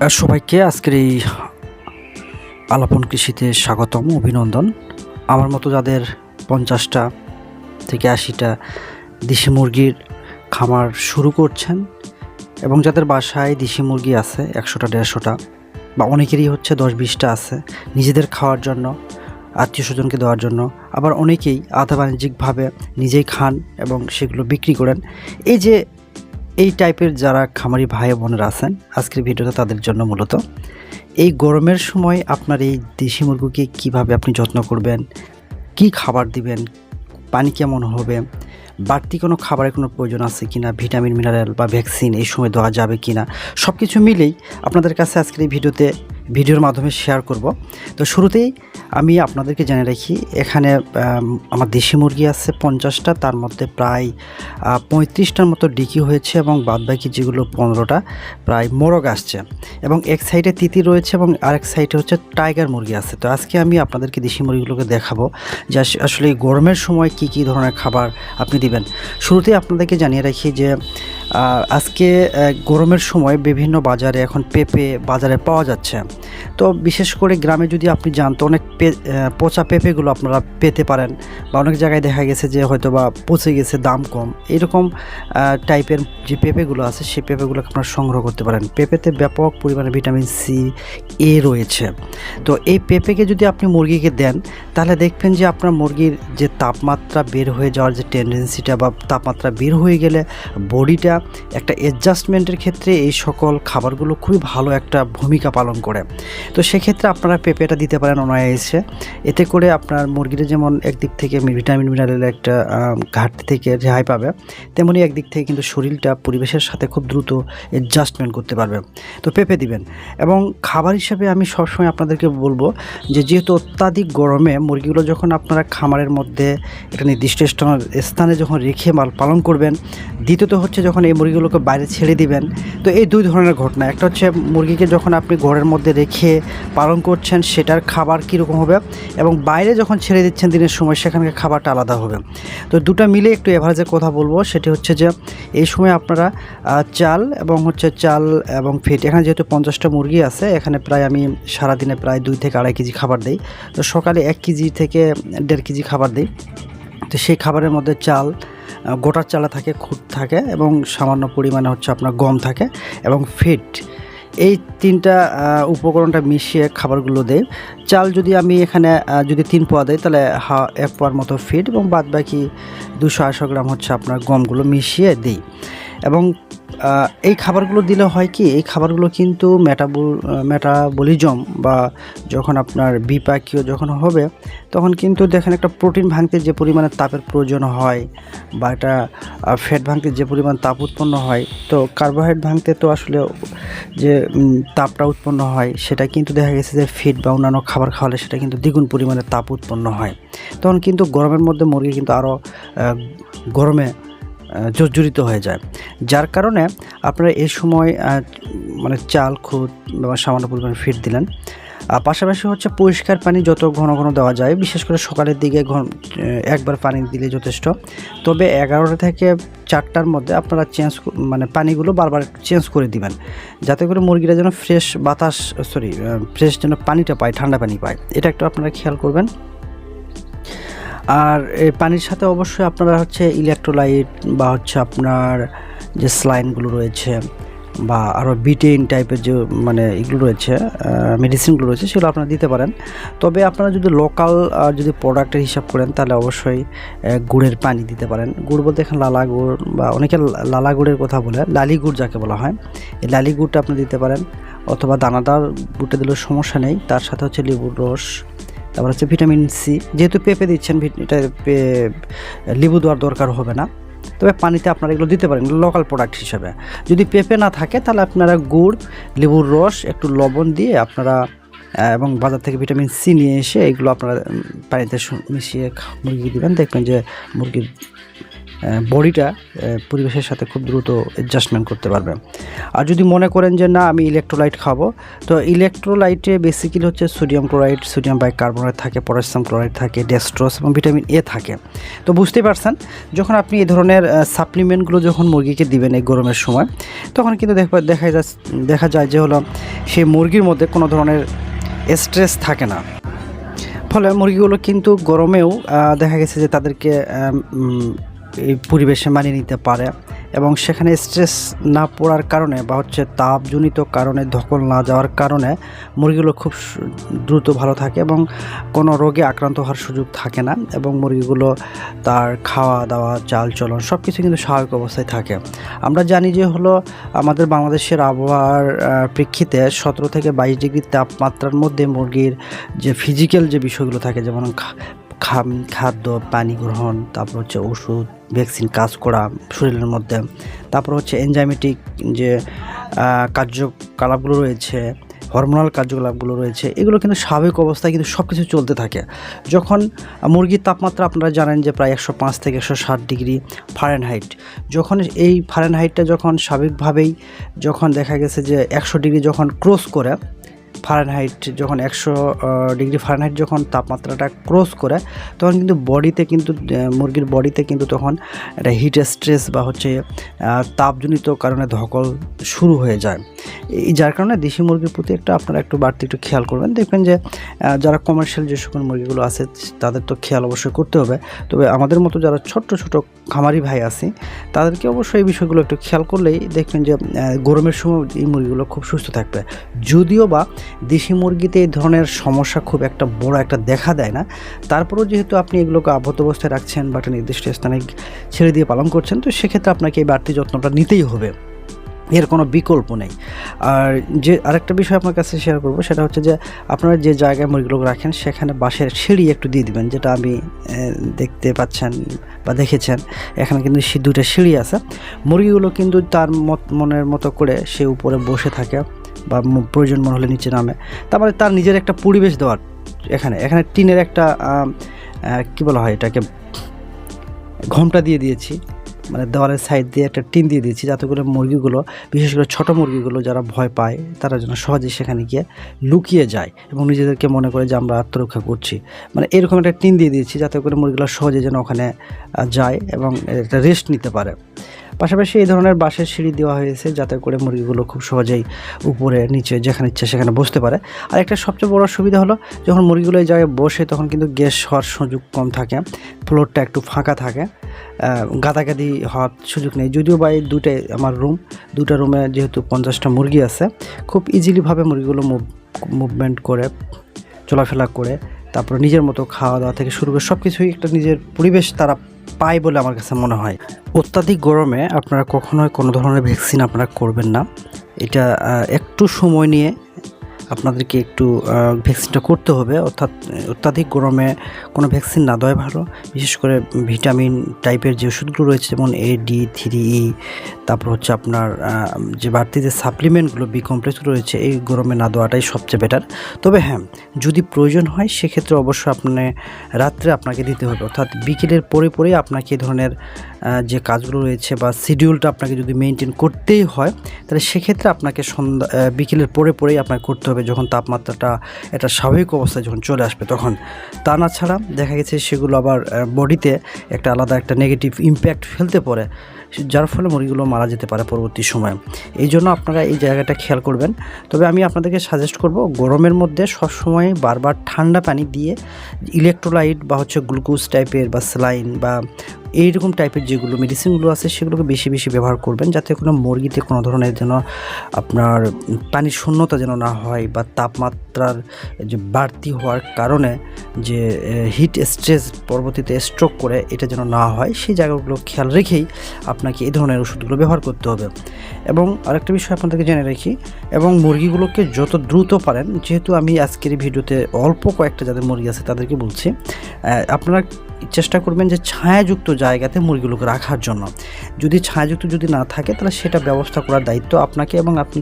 সবাইকে আজকের এই আলাপন কৃষিতে স্বাগতম, অভিনন্দন। আমার মতো যাদের 50টা থেকে 80টা দেশি মুরগির খামার শুরু করছেন এবং যাদের বাসায় দেশি মুরগি আছে 100টা 150টা বা অনেকেরই হচ্ছে 10-20টা আছে নিজেদের খাওয়ার জন্য, আত্মীয় স্বজনকে দেওয়ার জন্য, আবার অনেকেই আধা বাণিজ্যিকভাবে নিজেই খান এবং সেগুলো বিক্রি করেন। এই টাইপের যারা খামারি ভাই বোনেরা আছেন, আজকের ভিডিওটা তাদের জন্য মূলত। এই গরমের সময় আপনার এই দেশি মুরগিকে কিভাবে আপনি যত্ন করবেন, কি খাবার দিবেন, পানি কেমন হবে, বাড়তি কোনো খাবারের কোনো প্রয়োজন আছে কিনা, ভিটামিন মিনারেল বা ভ্যাকসিন এই সময় দেওয়া যাবে কিনা, সব কিছু মিলেই আপনাদের কাছে আজকের এই ভিডিওর মাধ্যমে শেয়ার করব। তো শুরুতেই আমি আপনাদেরকে জানিয়ে রাখি, এখানে আমার দেশি মুরগি আছে 50টা, তার মধ্যে প্রায় 35টার মতো ডিকি হয়েছে এবং বাদবাকি যেগুলো 15টা প্রায় মোরগ আসছে এবং এক সাইডে তিতির রয়েছে এবং আরেক সাইডে হচ্ছে টাইগার মুরগি আছে। তো আজকে আমি আপনাদেরকে দেশি মুরগিগুলোকে দেখাবো যে আসলে এই গরমের সময় কি কি ধরনের খাবার আপনি দিবেন। শুরুতেই আপনাদেরকে জানিয়ে রাখি যে আজকে গরমের সময় বিভিন্ন বাজারে এখন পেঁপে বাজারে পাওয়া যাচ্ছে। তো বিশেষ করে গ্রামে যদি আপনি যান তো অনেক পচা পেঁপেগুলো আপনারা পেতে পারেন, বা অনেক জায়গায় দেখা গেছে যে হয়তো বা পচে গেছে, দাম কম, এরকম টাইপের যে পেঁপেগুলো আছে সেই পেঁপেগুলোকে আপনারা সংগ্রহ করতে পারেন। পেঁপেতে ব্যাপক পরিমাণে ভিটামিন সি, এ রয়েছে। তো এই পেঁপেকে যদি আপনি মুরগিকে দেন তাহলে দেখবেন যে আপনার মুরগির যে তাপমাত্রা বের হয়ে যাওয়ার যে টেন্ডেন্সিটা, বা তাপমাত্রা বের হয়ে গেলে বডিটা একটা অ্যাডজাস্টমেন্টের ক্ষেত্রে এই সকল খাবারগুলো খুবই ভালো একটা ভূমিকা পালন করে। তো সেক্ষেত্রে আপনারা পেঁপেটা দিতে পারেন অনায়াসে। এতে করে আপনার মুরগিটা যেমন একদিক থেকে ভিটামিন মিনারেলের একটা ঘাটতি থেকে রেহাই পাবে, তেমনি একদিক থেকে কিন্তু শরীরটা পরিবেশের সাথে খুব দ্রুত অ্যাডজাস্টমেন্ট করতে পারবে। তো পেঁপে দিবেন। এবং খাবার হিসাবে আমি সবসময় আপনাদেরকে বলবো যে যেহেতু অত্যাধিক গরমে মুরগিগুলো যখন আপনারা খামারের মধ্যে একটা নির্দিষ্ট স্থানে যখন রেখে পালন করবেন, দ্বিতীয়ত হচ্ছে যখন এই মুরগিগুলোকে বাইরে ছেড়ে দিবেন, তো এই দুই ধরনের ঘটনা। একটা হচ্ছে মুরগিকে যখন আপনি ঘরের মধ্যে রেখে পালন করছেন সেটার খাবার কীরকম হবে, এবং বাইরে যখন ছেড়ে দিচ্ছেন দিনের সময় সেখানকার খাবারটা আলাদা হবে। তো দুটো মিলে একটু এভারেজের কথা বলবো, সেটি হচ্ছে যে এই সময় আপনারা চাল এবং ফিড, এখানে যেহেতু 50টা মুরগি আছে, এখানে প্রায় আমি সারাদিনে প্রায় 2 থেকে আড়াই কেজি খাবার দিই। তো সকালে 1 কেজি থেকে 1.5 কেজি খাবার দিই। তো সেই খাবারের মধ্যে চাল, গোটার চালা থাকে, খুদ থাকে এবং সামান্য পরিমাণে হচ্ছে আপনার গম থাকে এবং ফিড, এই তিনটা উপকরণটা মিশিয়ে খাবারগুলো দেয়। চাল যদি আমি এখানে যদি 3 পোয়া দেয় তাহলে 1 পোয়ার মতো ফিড এবং বাদ বাকি 280 গ্রাম হচ্ছে আপনার গমগুলো মিশিয়ে দিই। এবং এই খাবারগুলো দিলে হয় কি, এই খাবারগুলো কিন্তু মেটাবলিজম বা যখন আপনার বিপাকীয় যখন হবে তখন কিন্তু দেখেন একটা প্রোটিন ভাঙতে যে পরিমাণে তাপের প্রয়োজন হয়, বা একটা ফ্যাট ভাঙতে যে পরিমাণ তাপ উৎপন্ন হয়, তো কার্বোহাইড্রেট ভাঙতে তো আসলে যে তাপটা উৎপন্ন হয় সেটা কিন্তু দেখা গেছে যে ফিড বা অন্যান্য খাবার খাওয়ালে সেটা কিন্তু দ্বিগুণ পরিমাণে তাপ উৎপন্ন হয়। তখন কিন্তু গরমের মধ্যে মুরগি কিন্তু আরও গরমে জর্জরিত হয়ে যায়। যার কারণে আপনারা এই সময় মানে চাল, খুদ বা সামান্য পরিমাণে ফিড দিলেন। পাশাপাশি হচ্ছে পরিষ্কার পানি যত ঘন ঘন দেওয়া যায়, বিশেষ করে সকালের দিকে একবার পানি দিলে যথেষ্ট। তবে 11টা থেকে 4টার মধ্যে আপনারা পানিগুলো বারবার চেঞ্জ করে দিবেন, যাতে করে মুরগিরা যেন ফ্রেশ যেন পানিটা পায়, ঠান্ডা পানি পায়। এটা একটু আপনারা খেয়াল করবেন। আর এই পানির সাথে অবশ্যই আপনারা হচ্ছে ইলেকট্রোলাইট বা হচ্ছে আপনার যে স্লাইনগুলো রয়েছে বা আরও বিটেইন টাইপের যে এগুলো রয়েছে, মেডিসিনগুলো রয়েছে, সেগুলো আপনারা দিতে পারেন। তবে আপনারা যদি লোকাল যদি প্রোডাক্টের হিসাব করেন তাহলে অবশ্যই গুড়ের পানি দিতে পারেন। গুড় বলতে এখানে লালা গুড়, বা অনেকে লালা গুড়ের কথা বলে, লালি গুড় যাকে বলা হয়, এই লালি গুড়টা আপনি দিতে পারেন, অথবা দানাদার গুড়টা দিলেও সমস্যা নেই। তার সাথে হচ্ছে লেবুর রস, তারপর হচ্ছে ভিটামিন সি। যেহেতু পেঁপে দিচ্ছেন, এটা লেবু দেওয়ার দরকার হবে না, তবে পানিতে আপনারা এগুলো দিতে পারেন লোকাল প্রোডাক্ট হিসাবে। যদি পেঁপে না থাকে তাহলে আপনারা গুড়, লেবুর রস, একটু লবণ দিয়ে আপনারা এবং বাজার থেকে ভিটামিন সি নিয়ে এসে এগুলো আপনারা পানিতে মিশিয়ে মুরগি দিবেন। দেখবেন যে মুরগির বডিটা পরিবেশের সাথে খুব দ্রুত অ্যাডজাস্টমেন্ট করতে পারবে। আর যদি মনে করেন যে না আমি ইলেকট্রোলাইট খাবো, তো ইলেকট্রোলাইটে বেসিক্যালি হচ্ছে সোডিয়াম ক্লোরাইড, সোডিয়াম বাইকার্বনেট থাকে, পটাশিয়াম ক্লোরাইড থাকে, ডেক্সট্রোজ এবং ভিটামিন এ থাকে। তো বুঝতেই পারছেন যখন আপনি এই ধরনের সাপ্লিমেন্টগুলো যখন মুরগিকে দিবেন এই গরমের সময়, তখন কিন্তু দেখা যায় যে হলো সেই মুরগির মধ্যে কোনো ধরনের স্ট্রেস থাকে না। ফলে মুরগিগুলো কিন্তু গরমেও দেখা গেছে যে তাদেরকে এই পরিবেশে মানিয়ে নিতে পারে এবং সেখানে স্ট্রেস না পড়ার কারণে বা হচ্ছে তাপজনিত কারণে ধকল না যাওয়ার কারণে মুরগিগুলো খুব দ্রুত ভালো থাকে এবং কোনো রোগে আক্রান্ত হওয়ার সুযোগ থাকে না এবং মুরগিগুলো তার খাওয়া দাওয়া চালচলন সব কিছু কিন্তু স্বাভাবিক অবস্থায় থাকে। আমরা জানি যে হলো আমাদের বাংলাদেশের আবহাওয়ার প্রেক্ষিতে 17 থেকে 22 ডিগ্রি তাপমাত্রার মধ্যে মুরগির যে ফিজিক্যাল যে বিষয়গুলো থাকে, যেমন খাদ্য, পানি গ্রহণ, তারপর হচ্ছে ওষুধ, ভ্যাকসিন কাজ করা শরীরের মধ্যে, তারপর হচ্ছে এনজাইমেটিক যে কার্যকলাপগুলো রয়েছে, হরমোনাল কার্যকলাপগুলো রয়েছে, এগুলো কিন্তু স্বাভাবিক অবস্থায় কিন্তু সব কিছু চলতে থাকে। যখন মুরগির তাপমাত্রা আপনারা জানেন যে প্রায় 105 থেকে 160 ডিগ্রি ফারেনহাইট, যখন এই ফারেনহাইটটা যখন স্বাভাবিকভাবেই যখন দেখা গেছে যে 100 ডিগ্রি যখন ক্রস করে ফারেনহাইট, যখন 100 ডিগ্রি ফারেনহাইট যখন তাপমাত্রাটা ক্রস করে, তখন কিন্তু বডিতে কিন্তু মুরগির বডিতে কিন্তু তখন একটা হিট স্ট্রেস বা হচ্ছে তাপজনিত কারণে ধকল শুরু হয়ে যায়। এই যার কারণে দেশি মুরগির প্রতি আপনারা একটু বাড়তি একটু খেয়াল করবেন। দেখবেন যে যারা কমার্শিয়াল যে সকল মুরগিগুলো আছে তাদের তো খেয়াল অবশ্যই করতে হবে, তবে আমাদের মতো যারা ছোট্ট খামারি ভাই আছে তাদেরকে অবশ্যই এই বিষয়গুলো একটু খেয়াল করলেই দেখবেন যে গরমের সময় এই মুরগিগুলো খুব সুস্থ থাকবে। যদিও বা দেশি মুরগিতে এই ধরনের সমস্যা খুব একটা বড় একটা দেখা দেয় না, তারপরেও যেহেতু আপনি এগুলোকে আবদ্ধ অবস্থায় রাখছেন বা একটা নির্দিষ্ট স্থানে ছেড়ে দিয়ে পালন করছেন, তো সেক্ষেত্রে আপনাকে এই বাড়তি যত্নটা নিতেই হবে, এর কোনো বিকল্প নেই। আর যে আরেকটা বিষয় আপনার কাছে শেয়ার করব সেটা হচ্ছে যে আপনারা যে জায়গায় মুরগিগুলো রাখেন সেখানে বাঁশের সিঁড়ি একটু দিয়ে দিবেন, যেটা আমি দেখতে পাচ্ছেন বা দেখেছেন এখানে কিন্তু দুটো সিঁড়ি আছে। মুরগিগুলো কিন্তু তার মনের মতো করে সে উপরে বসে থাকে বা প্রয়োজন মনে হলে নিচে নামে, তারপরে তার নিজের একটা পরিবেশ দেওয়ার এখানে টিনের একটা কী বলা হয় এটাকে ঘোমটা দিয়ে দিয়েছি, মানে দেওয়ালের সাইড দিয়ে একটা টিন দিয়ে দিয়েছি, যাতে করে মুরগিগুলো, বিশেষ করে ছোটো মুরগিগুলো যারা ভয় পায় তারা যেন সহজেই সেখানে গিয়ে লুকিয়ে যায় এবং নিজেদেরকে মনে করে যে আমরা আত্মরক্ষা করছি, মানে এরকম একটা টিন দিয়ে দিয়েছি যাতে করে মুরগিগুলো সহজে যেন ওখানে যায় এবং একটা রেস্ট নিতে পারে। পাশাপাশি এই ধরনের বাঁশের সিঁড়ি দেওয়া হয়েছে যাতে করে মুরগিগুলো খুব সহজেই উপরে নিচে যেখানে ইচ্ছে সেখানে বসতে পারে। আর একটা সবচেয়ে বড় সুবিধা হলো যখন মুরগিগুলো এই জায়গায় বসে তখন কিন্তু গ্যাস হওয়ার সুযোগ কম থাকে, ফ্লোরটা একটু ফাঁকা থাকে, গাদাগাদি হওয়ার সুযোগ নেই। যদিও বা এই আমার দুটা রুমে যেহেতু 50টা মুরগি আছে, খুব ইজিলিভাবে মুরগিগুলো মুভমেন্ট করে চলাফেরা করে তারপর নিজের মতো খাওয়া দাওয়া থেকে শুরু করে সব কিছুই একটা নিজের পরিবেশ তারা পায় বলে আমার কাছে মনে হয়। অত্যাধিক গরমে আপনারা কখনোই কোনো ধরনের ভ্যাকসিন আপনারা করবেন না। এটা একটু সময় নিয়ে আপনাদেরকে একটু ভ্যাকসিনটা করতে হবে, অর্থাৎ অত্যাধিক গরমে কোনো ভ্যাকসিন না দেওয়াই ভালো। বিশেষ করে ভিটামিন টাইপের যে ওষুধগুলো রয়েছে যেমন AD3E, তারপর হচ্ছে আপনার যে বাড়তি যে সাপ্লিমেন্টগুলো বি কমপ্লেক্স রয়েছে, এই গরমে না দেওয়াটাই সবচেয়ে বেটার। তবে হ্যাঁ, যদি প্রয়োজন হয় সেক্ষেত্রে অবশ্যই রাত্রে আপনাকে দিতে হবে, অর্থাৎ বিকেলের পরে আপনাকে এই ধরনের যে কাজগুলো রয়েছে বা শিডিউলটা আপনাকে যদি মেনটেন করতেই হয় তাহলে সেক্ষেত্রে আপনাকে বিকেলের পরেই আপনাকে করতে হবে, যখন তাপমাত্রাটা একটা স্বাভাবিক অবস্থায় যখন চলে আসবে তখন। তা না ছাড়া দেখা গেছে সেগুলো আবার বডিতে একটা আলাদা একটা নেগেটিভ ইম্প্যাক্ট ফেলতে পারে, যার ফলে মুরগিগুলো মারা যেতে পারে পরবর্তী সময়ে। এই জন্য আপনারা এই জায়গাটা খেয়াল করবেন। তবে আমি আপনাদেরকে সাজেস্ট করব গরমের মধ্যে সবসময় বারবার ঠান্ডা পানি দিয়ে ইলেকট্রোলাইট বা হচ্ছে গ্লুকোজ টাইপের বা স্যালাইন বা এইরকম টাইপের যেগুলো মেডিসিনগুলো আছে সেগুলোকে বেশি ব্যবহার করবেন, যাতে কোনো মুরগিতে কোনো ধরনের যেন আপনার পানির শূন্যতা যেন না হয় বা তাপমাত্রার যে বাড়তি হওয়ার কারণে যে হিট স্ট্রেস পরবর্তীতে স্ট্রোক করে এটা যেন না হয়, সেই জায়গাগুলো খেয়াল রেখেই আপনাকে এই ধরনের ওষুধগুলো ব্যবহার করতে হবে। এবং আরেকটা বিষয় আপনাদেরকে জেনে রাখি, এবং মুরগিগুলোকে যত দ্রুত পারেন, যেহেতু আমি আজকের এই ভিডিওতে অল্প কয়েকটা যাদের মুরগি আছে তাদেরকে বলছি, আপনারা চেষ্টা করবেন যে ছায়াযুক্ত জায়গাতে মুরগিগুলোকে রাখার জন্য। যদি ছায়াযুক্ত যদি না থাকে তাহলে সেটা ব্যবস্থা করার দায়িত্ব আপনাকে, এবং আপনি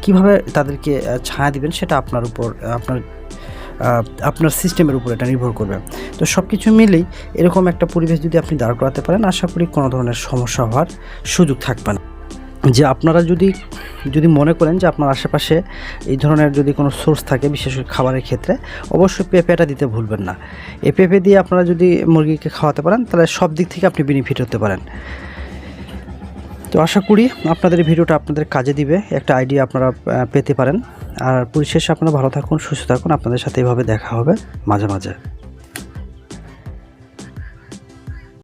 কিভাবে তাদেরকে ছায়া দিবেন সেটা আপনার উপর, আপনার আপনার সিস্টেমের উপর এটা নির্ভর করবে। তো সব কিছু মিলেই এরকম একটা পরিবেশ যদি আপনি দাঁড় করাতে পারেন, আশা করি কোনো ধরনের সমস্যা হওয়ার সুযোগ থাকবে না। যে আপনারা যদি মনে করেন যে আপনার আশেপাশে এই ধরনের যদি কোনো সোর্স থাকে, বিশেষ করে খাবারের ক্ষেত্রে, অবশ্যই পেঁপেটা দিতে ভুলবেন না। এই পেঁপে দিয়ে আপনারা যদি মুরগিকে খাওয়াতে পারেন, তাহলে সব দিক থেকে আপনি বেনিফিট হতে পারেন। তো আশা করি আপনাদের এই ভিডিওটা আপনাদের কাজে দিবে, একটা আইডিয়া আপনারা পেতে পারেন। আর পরিশেষে আপনারা ভালো থাকুন, সুস্থ থাকুন। আপনাদের সাথে এভাবে দেখা হবে মাঝে মাঝে।